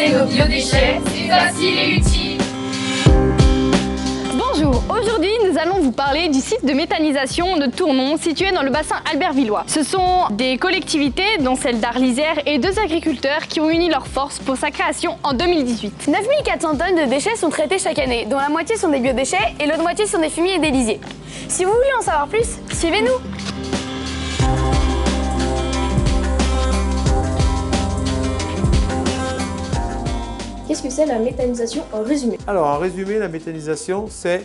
méthaniser nos biodéchets, c'est facile et utile. Bonjour, aujourd'hui nous allons vous parler du site de méthanisation de Tournon situé dans le bassin albervillois. Ce sont des collectivités, dont celle d'Arlisère, et 2 agriculteurs qui ont uni leurs forces pour sa création en 2018. 9400 tonnes de déchets sont traités chaque année, dont la moitié sont des biodéchets et l'autre moitié sont des fumiers et des lisiers. Si vous voulez en savoir plus, suivez-nous. Qu'est-ce que c'est la méthanisation en résumé? Alors en résumé, la méthanisation, c'est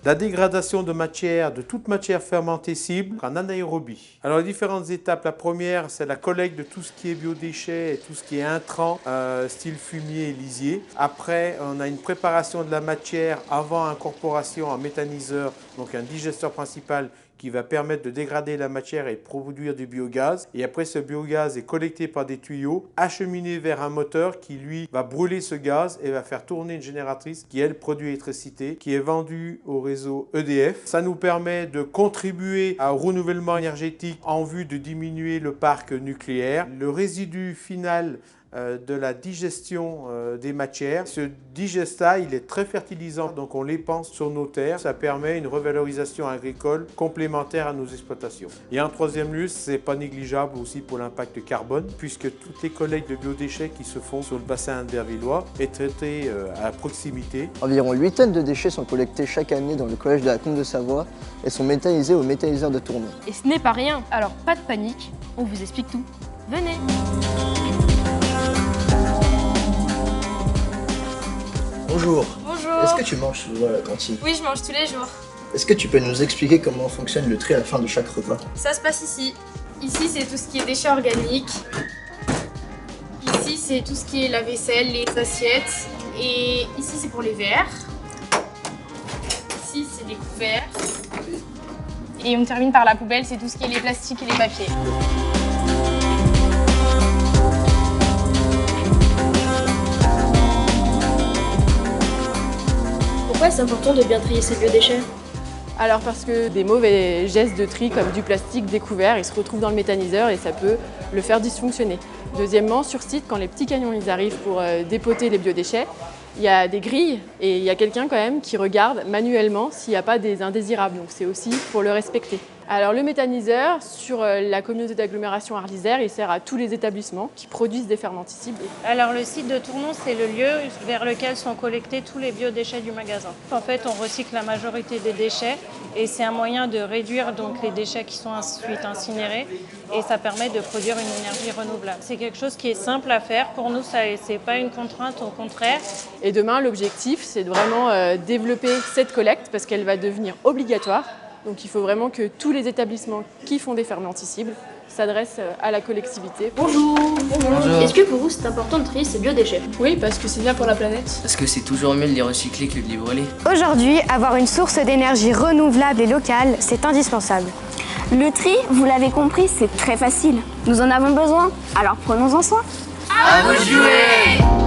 la dégradation de matière, de toute matière fermentée cible en anaérobie. Alors les différentes étapes, la première, c'est la collecte de tout ce qui est biodéchets et tout ce qui est intrants, style fumier et lisier. Après, on a une préparation de la matière avant incorporation en méthaniseur, donc un digesteur principal qui va permettre de dégrader la matière et produire du biogaz. Et après, ce biogaz est collecté par des tuyaux, acheminé vers un moteur qui, lui, va brûler ce gaz et va faire tourner une génératrice qui, elle, produit l'électricité, qui est vendue au réseau EDF. Ça nous permet de contribuer au renouvellement énergétique en vue de diminuer le parc nucléaire. Le résidu final de la digestion des matières. Ce digestat, il est très fertilisant, donc on l'épanse sur nos terres. Ça permet une revalorisation agricole complémentaire à nos exploitations. Et en troisième lieu, c'est pas négligeable aussi pour l'impact carbone, puisque toutes les collectes de biodéchets qui se font sur le bassin albervillois est traitée à proximité. Environ 8 tonnes de déchets sont collectés chaque année dans le collège de la Comte de Savoie et sont méthanisés au méthaniseur de Tournon. Et ce n'est pas rien, alors pas de panique, on vous explique tout. Venez! Bonjour. Bonjour. Est-ce que tu manges souvent à la cantine? Oui, je mange tous les jours. Est-ce que tu peux nous expliquer comment fonctionne le tri à la fin de chaque repas? Ça se passe ici. Ici, c'est tout ce qui est déchets organiques. Ici, c'est tout ce qui est la vaisselle, les assiettes. Et ici, c'est pour les verres. Ici, c'est des couverts. Et on termine par la poubelle, c'est tout ce qui est les plastiques et les papiers. Pourquoi c'est important de bien trier ces biodéchets? Alors parce que des mauvais gestes de tri comme du plastique découvert, ils se retrouvent dans le méthaniseur et ça peut le faire dysfonctionner. Deuxièmement, sur site, quand les petits camions ils arrivent pour dépoter les biodéchets, il y a des grilles et il y a quelqu'un quand même qui regarde manuellement s'il n'y a pas des indésirables. Donc c'est aussi pour le respecter. Alors le méthaniseur, sur la communauté d'agglomération Arlisère, il sert à tous les établissements qui produisent des fermenticibles. Alors le site de Tournon, c'est le lieu vers lequel sont collectés tous les biodéchets du magasin. En fait, on recycle la majorité des déchets et c'est un moyen de réduire donc les déchets qui sont ensuite incinérés et ça permet de produire une énergie renouvelable. C'est quelque chose qui est simple à faire. Pour nous, c'est pas une contrainte, au contraire. Et demain, l'objectif, c'est de vraiment développer cette collecte parce qu'elle va devenir obligatoire. Donc il faut vraiment que tous les établissements qui font des fermenticibles s'adressent à la collectivité. Bonjour. Bonjour. Est-ce que pour vous c'est important de trier ces biodéchets? Oui, parce que c'est bien pour la planète. Parce que c'est toujours mieux de les recycler que de les brûler. Aujourd'hui, avoir une source d'énergie renouvelable et locale, c'est indispensable. Le tri, vous l'avez compris, c'est très facile. Nous en avons besoin, alors prenons-en soin. À vous de jouer!